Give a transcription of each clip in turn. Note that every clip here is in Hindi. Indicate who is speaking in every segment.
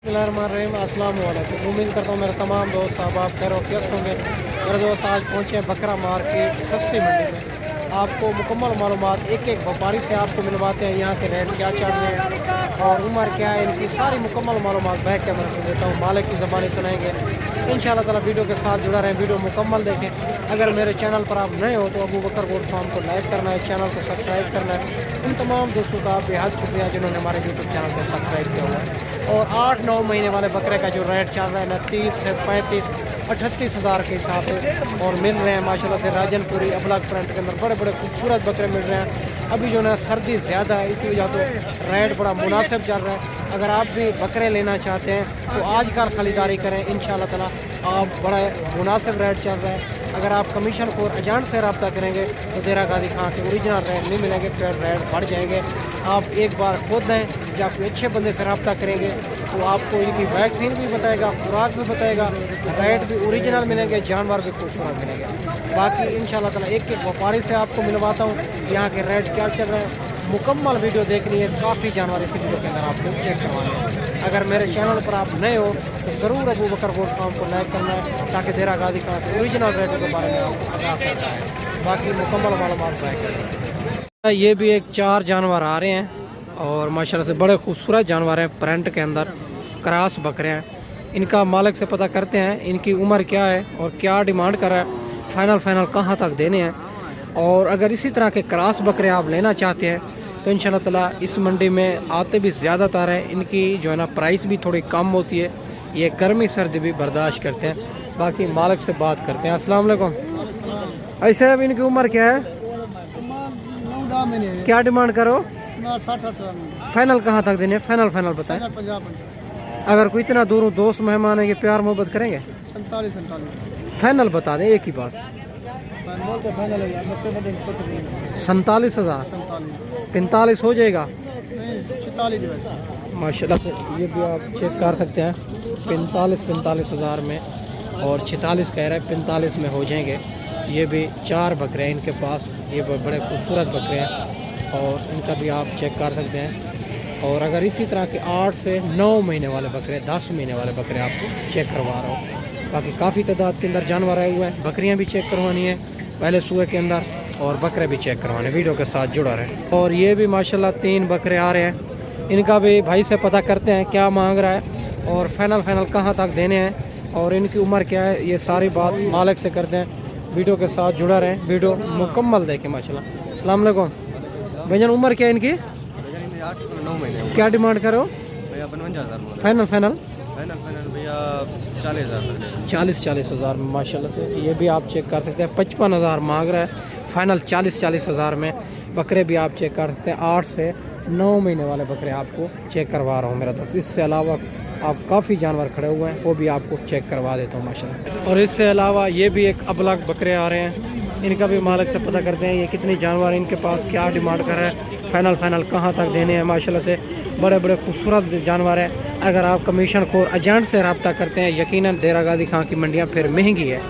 Speaker 1: अस्सलाम वालेकुम। उम्मीद करता हूँ मेरे तमाम दोस्त आप खैर वफियत होंगे। मेरे दोस्त आज पहुँचे हैं बकरा मार्केट सस्ती मंडी में। आपको मुकम्मल मालूमात एक एक व्यापारी से आपको मिलवाते हैं, यहाँ के रेट क्या चल रहे हैं और उम्र क्या है, इनकी सारी मुकम्मल मालूमात बैक कैमरा से देता हूँ। मालिक की ज़बानी सुनाएंगे इंशाअल्लाह ताला। वीडियो के साथ जुड़ा रहें, वीडियो मुकम्मल देखें। अगर मेरे चैनल पर आप नए हो तो अबू बकर गोल्ड फार्म को लाइक करना है, चैनल को सब्सक्राइब करना है। उन तमाम दोस्तों का बेहद शुक्रिया जिन्होंने हमारे यूट्यूब चैनल को सब्सक्राइब किया हुआ है। और 8-9 महीने वाले बकरे का जो रेट चल रहा है ना 30 से 35-38 हज़ार के हिसाब से और मिल रहे हैं माशाल्लाह से। राजनपुरी अबलग प्रिंट के अंदर बड़े बड़े खूबसूरत बकरे मिल रहे हैं। अभी जो ना सर्दी ज़्यादा है इसी वजह तो रेट बड़ा मुनासिब चल रहा है। अगर आप भी बकरे लेना चाहते हैं तो आजकल ख़रीदारी करें इंशाअल्लाह ताला। आप बड़ा मुनासिब रेट चल रहा है। अगर आप कमीशन खोर एजेंट से रब्ता करेंगे तो देरा गादी खां के ओरिजिनल रेट नहीं मिलेंगे, फिर रेट बढ़ जाएंगे। आप एक बार खुद हैं या कोई अच्छे बंदे से रब्ता करेंगे तो आपको इनकी वैक्सीन भी बताएगा, खुराक भी बताएगा, रेट भी ओरिजिनल मिलेंगे, जानवर भी खूबसूरत मिलेंगे। बाकी इंशाअल्लाह ताला एक एक व्यापारी से आपको मिलवाता हूँ यहाँ के रेट क्या चल रहे हैं। मुकम्मल वीडियो देखनी है, काफ़ी जानवर इसी वीडियो के अंदर आपको चेक करवाने हैं। अगर मेरे चैनल पर आप नए हो तो ज़रूर अबू बकर गोल्ड फार्म को लाइक करना है ताकि देरा गादी का ओरिजिनल रेटों के बारे में आपको आगाह करता है। बाकी मुकम्मल मालूमात है। ये भी एक 4 जानवर आ रहे हैं और माशाल्लाह से बड़े खूबसूरत जानवर हैं। प्रिंट के अंदर क्रॉस बकरे हैं। इनका मालिक से पता करते हैं इनकी उम्र क्या है और क्या डिमांड कर रहा है, फाइनल कहाँ तक देने हैं। और अगर इसी तरह के क्रॉस बकरे आप लेना चाहते हैं तो इंशाअल्लाह ताला इस मंडी में आते भी ज़्यादातर हैं। इनकी जो है ना प्राइस भी थोड़ी कम होती है, ये गर्मी सर्दी भी बर्दाश्त करते हैं। बाकी मालिक से बात करते हैं। अस्सलाम वालेकुम। ऐसे अब इनकी उम्र क्या है, क्या डिमांड करो?
Speaker 2: 60
Speaker 1: फाइनल कहाँ तक देने? फाइनल बताएं। अगर कोई इतना दूर दोस्त मेहमान है कि प्यार मोहब्बत करेंगे? 47 बता दें एक ही बात। 47,000 45 हो जाएगा माशाल्लाह से। ये भी आप चेक कर सकते हैं 45 हज़ार में और 46 कह रहा है, 45 में हो जाएंगे। ये भी 4 बकरे हैं इनके पास, ये बड़े खूबसूरत बकरे हैं और इनका भी आप चेक कर सकते हैं। और अगर इसी तरह के 8 से 9 महीने वाले बकरे, 10 महीने वाले बकरे आपको चेक करवा रहा हूँ। बाकी काफ़ी तादाद के अंदर जानवर आए हुए हैं। बकरियाँ भी चेक करवानी है पहले सुबह के अंदर और बकरे भी चेक करवाने। वीडियो के साथ जुड़ा रहे। और ये भी माशाल्लाह 3 बकरे आ रहे हैं। इनका भी भाई से पता करते हैं क्या मांग रहा है और फाइनल कहाँ तक देने हैं और इनकी उम्र क्या है, ये सारी बात मालिक से करते हैं। वीडियो के साथ जुड़ा रहे, वीडियो मुकम्मल देखें माशाल्लाह। अस्सलाम वालेकुम भैया, उम्र क्या है इनकी?
Speaker 2: 9 महीने।
Speaker 1: क्या डिमांड करो?
Speaker 2: भैया 52,000।
Speaker 1: फाइनल
Speaker 2: भैया 40,000।
Speaker 1: 40 हज़ार में माशाल्लाह से। ये भी आप चेक कर सकते हैं 55 हज़ार मांग रहा है। फाइनल 40 हज़ार में बकरे भी आप चेक कर सकते हैं। 8 से 9 महीने वाले बकरे आपको चेक करवा रहा हूँ मेरा दोस्त। इससे अलावा आप काफ़ी जानवर खड़े हुए हैं, वो भी आपको चेक करवा देता हूँ माशाल्लाह। और इससे अलावा ये भी एक अबलग बकरे आ रहे हैं। इनका भी मालिक से पता करते हैं ये कितनी जानवर इनके पास, क्या डिमांड कर रहा है, फाइनल कहाँ तक देने हैं। माशाल्लाह से बड़े बड़े खूबसूरत जानवर हैं। अगर आप कमीशन खोर एजेंट से रब्ता करते हैं, यकीनन देरा गादी खां की मंडियाँ फिर महंगी है।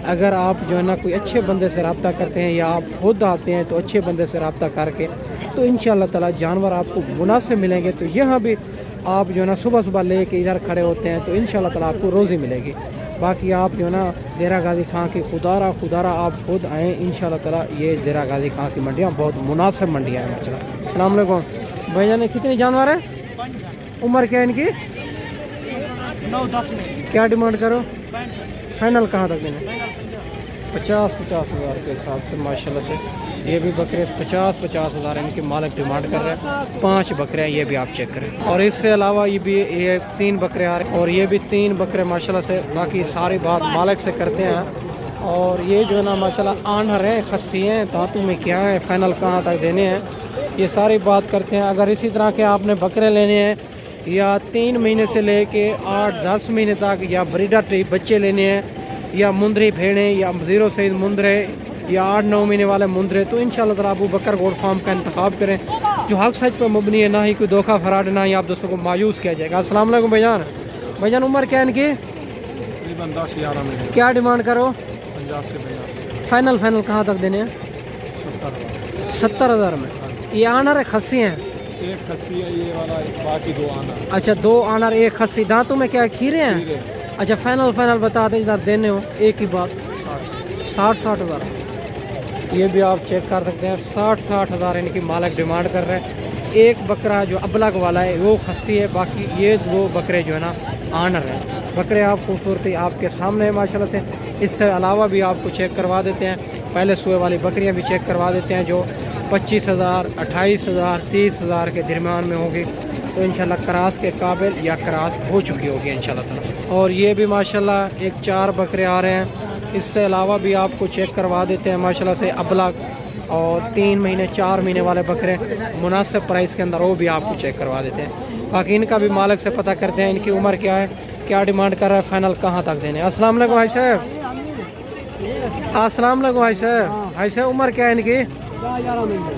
Speaker 1: अगर आप जो है ना कोई अच्छे बंदे से रब्ता करते हैं या आप खुद आते हैं तो अच्छे बंदे से रब्ता करके तो इंशाअल्लाह ताला जानवर आपको मुनासिब मिलेंगे। तो यहाँ भी आप जो है ना सुबह ले के इधर खड़े होते हैं तो इंशाअल्लाह ताला आपको रोज़ी मिलेगी। बाकी आप जो है ना देरा गादी खां की खुदारा आप खुद आएँ इंशाअल्लाह ताला। ये देरा गादी खां की मंडियाँ बहुत मुनासिब मंडियाँ हैं माशाल्लाह। अस्सलाम वालेकुम भैया, ने कितने जानवर है, उम्र क्या है इनकी?
Speaker 2: 9-10 में।
Speaker 1: क्या डिमांड करो? फाइनल कहाँ तक देने? 50 हज़ार के हिसाब से माशाल्लाह से। ये भी बकरे 50 हज़ार इनके मालिक डिमांड कर रहे हैं। 5 बकरे हैं, ये भी आप चेक करें। और इससे अलावा ये 3 बकरे आ रहे हैं और ये भी 3 बकरे माशाल्लाह से। बाकी सारी बात मालिक से करते हैं। और ये जो है ना माशाल्लाह आनर हैं, खस्सी हैं, दांतों में क्या है, फाइनल कहाँ तक देने हैं, ये सारी बात करते हैं। अगर इसी तरह के आपने बकरे लेने हैं या 3 महीने से लेके 8-10 महीने तक या ब्रीडर टाइप बच्चे लेने हैं या मुंदरी भेड़ें या 0 सईद मुंदरे या 8-9 महीने वाले मुंदरे, तो इंशाअल्लाह ताला अबू बकर गोल्ड फार्म का इंतखाब करें जो हक सच पर मुबनी है, ना ही कोई धोखा फराड, ना ही आप दोस्तों को मायूस किया जाएगा। अस्सलाम वालेकुम भैजान, उम्र क्या है इनकी?
Speaker 2: 10-11 में।
Speaker 1: क्या डिमांड करो?
Speaker 2: 50 से 82।
Speaker 1: फाइनल कहाँ तक देने हैं?
Speaker 2: 70,000।
Speaker 1: 70 हज़ार में। ये आनर है, खस्सी हैं,
Speaker 2: एक खस्सी है ये वाला, बाकी दो आना।
Speaker 1: अच्छा 2 आनर 1 खस्सी। दांतों में क्या खीरे हैं? अच्छा फाइनल बता दें इधर देने हो एक ही बात। 60 हज़ार। ये भी आप चेक कर सकते हैं, 60 हज़ार इनकी मालिक डिमांड कर रहे हैं। एक बकरा जो अबलग वाला है वो खस्सी है, बाकी ये 2 बकरे जो है ना आनर है। बकरे आप खूबसूरती आपके सामने है माशाल्लाह से। इससे अलावा भी आपको चेक करवा देते हैं, पहले सुए वाली बकरियां भी चेक करवा देते हैं जो 25 हज़ार 28 हज़ार 30 हज़ार के दरमियान में होगी, तो इंशाल्लाह क्रास के काबिल या क्रास हो चुकी होगी इंशाल्लाह ताला। और ये भी माशाल्लाह एक 4 बकरे आ रहे हैं। इससे अलावा भी आपको चेक करवा देते हैं माशाल्लाह से अबलग और 3 महीने 4 महीने वाले बकरे मुनासिब प्राइस के अंदर, वो भी आपको चेक करवा देते हैं। बाकी इनका भी मालिक से पता करते हैं इनकी उम्र क्या है, क्या डिमांड कर रहा है, फाइनल कहाँ तक देने। अस्सलाम वालेकुम भाई साहब। अस्सलाम वालेकुम भाई साहब। भाई साहब उम्र क्या है इनकी,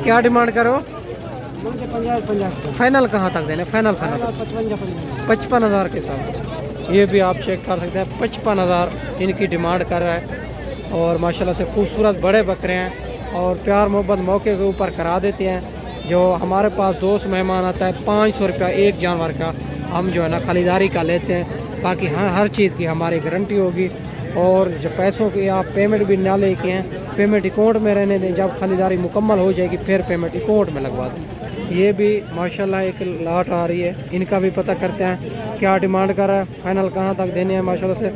Speaker 1: क्या डिमांड करो, फाइनल कहाँ तक देने? फाइनल 55 हज़ार के साथ। ये भी आप चेक कर सकते हैं, 55 हज़ार इनकी डिमांड कर रहा है। और माशाल्लाह से खूबसूरत बड़े बकरे हैं और प्यार मोहब्बत मौके के ऊपर करा देते हैं। जो हमारे पास दोस्त मेहमान आता है 500 रुपया एक जानवर का हम जो है ना खरीदारी का लेते हैं। बाकी हाँ हर चीज़ की हमारी गारंटी होगी। और जो पैसों की आप पेमेंट भी ना लेके हैं, पेमेंट अकाउंट में रहने दें। जब खरीदारी मुकम्मल हो जाएगी फिर पेमेंट अकाउंट में लगवा दें। ये भी माशाल्लाह एक लाट आ रही है, इनका भी पता करते हैं क्या डिमांड कर रहा है, फाइनल कहाँ तक देने हैं। माशाल्लाह से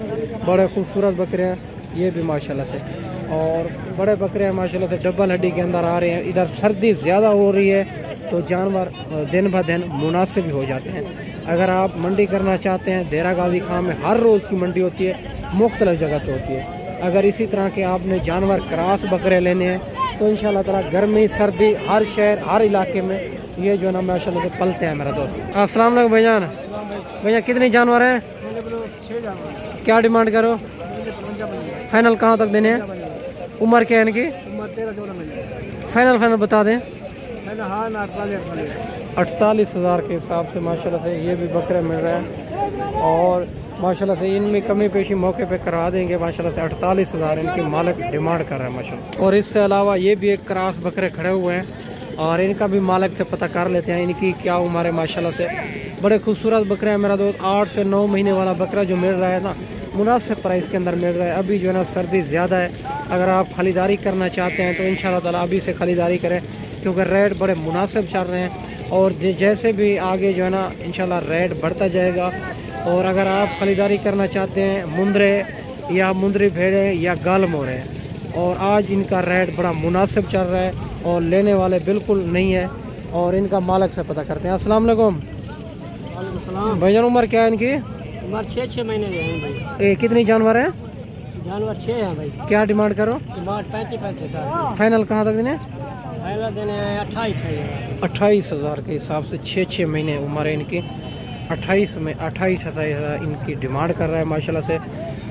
Speaker 1: बड़े खूबसूरत बकरे हैं ये भी माशाल्लाह से, और बड़े बकरे हैं माशाल्लाह से, डबल हड्डी के अंदर आ रहे हैं। इधर सर्दी ज़्यादा हो रही है तो जानवर दिन ब दिन मुनासिब भी हो जाते हैं। अगर आप मंडी करना चाहते हैं, देरा गाजी खां में हर रोज़ की मंडी होती है, मुख्तलिफ जगह पे होती है। अगर इसी तरह के आपने जानवर क्रास बकरे लेने हैं तो इंशाल्लाह ताला गर्मी सर्दी हर शहर हर इलाके में ये जो ना माशाल्लाह से पलते हैं मेरा दोस्त। अस्सलाम वालेकुम भाईजान। भैया कितने जानवर हैं?
Speaker 2: 6 जानवर।
Speaker 1: क्या डिमांड करो, फाइनल कहाँ तक देने हैं? उम्र क्या है इनकी?
Speaker 2: 13-14 महीने।
Speaker 1: फाइनल बता दें।
Speaker 2: 48
Speaker 1: हज़ार के हिसाब से माशाल्लाह से ये भी बकरे मिल रहे हैं। और माशाल्लाह से इनमें कमी पेशी मौके पे करा देंगे। माशाल्लाह से 48 हज़ार इनकी मालिक डिमांड कर रहा है माशाल्लाह। और इससे अलावा ये भी एक क्रास बकरे खड़े हुए हैं और इनका भी मालिक से पता कर लेते हैं इनकी क्या उम्र है। माशाल्लाह से बड़े खूबसूरत बकरे हैं मेरा दोस्त। 8 से 9 महीने वाला बकरा जो मिल रहा है ना मुनासिब प्राइस के अंदर मिल रहा है। अभी जो है ना सर्दी ज़्यादा है, अगर आप खरीदारी करना चाहते हैं तो इंशाल्लाह ताला अभी से खरीदारी करें क्योंकि रेट बड़े मुनासिब चल रहे हैं। और जैसे भी आगे जो है ना इंशाल्लाह रेट बढ़ता जाएगा। और अगर आप खरीदारी करना चाहते हैं मुंदरे या मुंदरी भेड़े या गाल मोरे, और आज इनका रेट बड़ा मुनासिब चल रहा है और लेने वाले बिल्कुल नहीं है। और इनका मालिक से पता करते हैं। अस्सलाम वालेकुम भाईजान। उम्र क्या है इनकी?
Speaker 2: उम्र 6 महीने हैं भाई।
Speaker 1: कितनी जानवर है?
Speaker 2: जानवर 6 है भाई।
Speaker 1: क्या डिमांड करो?
Speaker 2: डिमांड 35
Speaker 1: फाइनल कहाँ तक देने?
Speaker 2: फाइनल देने
Speaker 1: 28 हज़ार के हिसाब से 6 महीने उम्र है इनकी। 28 हज़ार इनकी डिमांड कर रहा है माशाल्लाह से।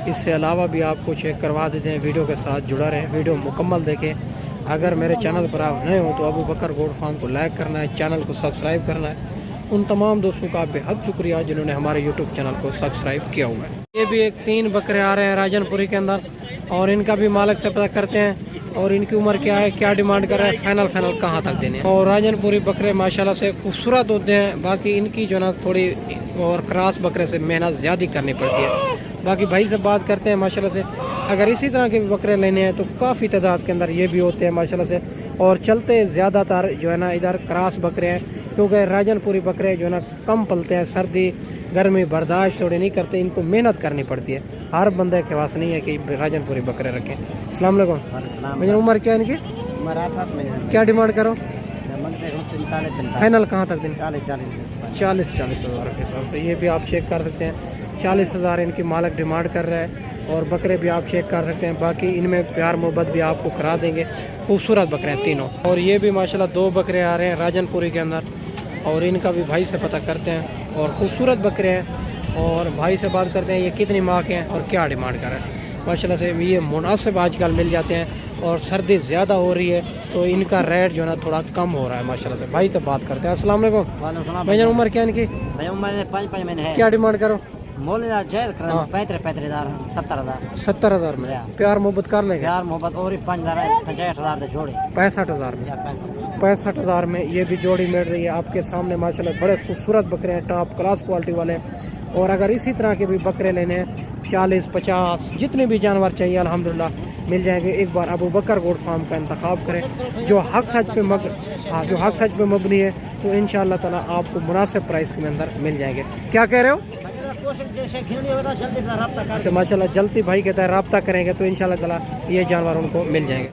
Speaker 1: इससे अलावा भी आपको चेक करवा देते हैं। वीडियो के साथ जुड़ा रहें, वीडियो मुकम्मल देखें। अगर मेरे चैनल पर आप नए हो तो अबू बकर गोट फार्म को लाइक करना है, चैनल को सब्सक्राइब करना है। उन तमाम दोस्तों का बेहद शुक्रिया जिन्होंने हमारे यूट्यूब चैनल को सब्सक्राइब किया हुआ है। ये भी एक 3 बकरे आ रहे हैं राजनपुरी के अंदर और इनका भी मालिक से पता करते हैं और इनकी उम्र क्या है, क्या डिमांड कर रहा है, फाइनल कहाँ तक देने। और राजनपुरी बकरे माशाल्लाह से खूबसूरत होते हैं। बाकी इनकी जो ना थोड़ी और क्रास बकरे से मेहनत ज़्यादा करनी पड़ती है। बाकी भाई से बात करते हैं माशाल्लाह से। अगर इसी तरह के बकरे लेने हैं तो काफ़ी तादाद के अंदर ये भी होते हैं माशाल्लाह से। और चलते ज़्यादातर जो है ना इधर क्रास बकरे हैं क्योंकि राजनपुरी बकरे जो है ना कम पलते हैं, सर्दी गर्मी बर्दाश्त थोड़ी नहीं करते, इनको मेहनत करनी पड़ती है। हर बंदे के पास नहीं है कि राजनपुरी बकरे रखें। अस्सलाम वालेकुम। भैया उम्र क्या है इनकी? क्या डिमांड करो, फाइनल कहाँ तक दें? 40 हज़ार के हिसाब से। ये भी आप चेक कर सकते हैं, 40 हज़ार इनकी मालिक डिमांड कर रहा है। और बकरे भी आप चेक कर सकते हैं। बाकी इनमें प्यार मोहब्बत भी आपको करा देंगे। खूबसूरत बकरे हैं तीनों। और ये भी माशाल्लाह 2 बकरे आ रहे हैं राजनपुरी के अंदर और इनका भी भाई से पता करते हैं। और खूबसूरत बकरे हैं और भाई से बात करते हैं ये कितनी माह के हैं और क्या डिमांड कर रहे हैं। माशाल्लाह से ये मुनासिब आजकल मिल जाते हैं और सर्दी ज़्यादा हो रही है तो इनका रेट जो है ना थोड़ा कम हो रहा है माशाल्लाह से। भाई तो बात करते हैं। अस्सलाम वालेकुम। भैया उम्र क्या है इनकी?
Speaker 2: उम्र 5 महीने है।
Speaker 1: क्या डिमांड करो?
Speaker 2: मोल जायज 35 हज़ार
Speaker 1: 70 हज़ार में प्यार मोहब्बत कर लेंगे।
Speaker 2: प्यार मोहब्बत और 65 हज़ार छोड़े
Speaker 1: 65 हज़ार में। 65,000 में ये भी जोड़ी मिल रही है आपके सामने माशाल्लाह। बड़े खूबसूरत बकरे हैं, टॉप क्लास क्वालिटी वाले। और अगर इसी तरह के भी बकरे लेने हैं 40-50 जितने भी जानवर चाहिए अल्हम्दुलिल्लाह मिल जाएंगे। एक बार अबू बकर गोट फार्म का इंतखाब करें जो हक सच पे मबनी है, तो इंशाअल्लाह ताला आपको मुनासिब प्राइस के अंदर मिल जाएंगे। क्या कह रहे हो? अच्छा माशाल्लाह, जल्दी भाई कहता है रब्ता करेंगे तो इंशाअल्लाह ताला ये जानवर उनको मिल जाएंगे।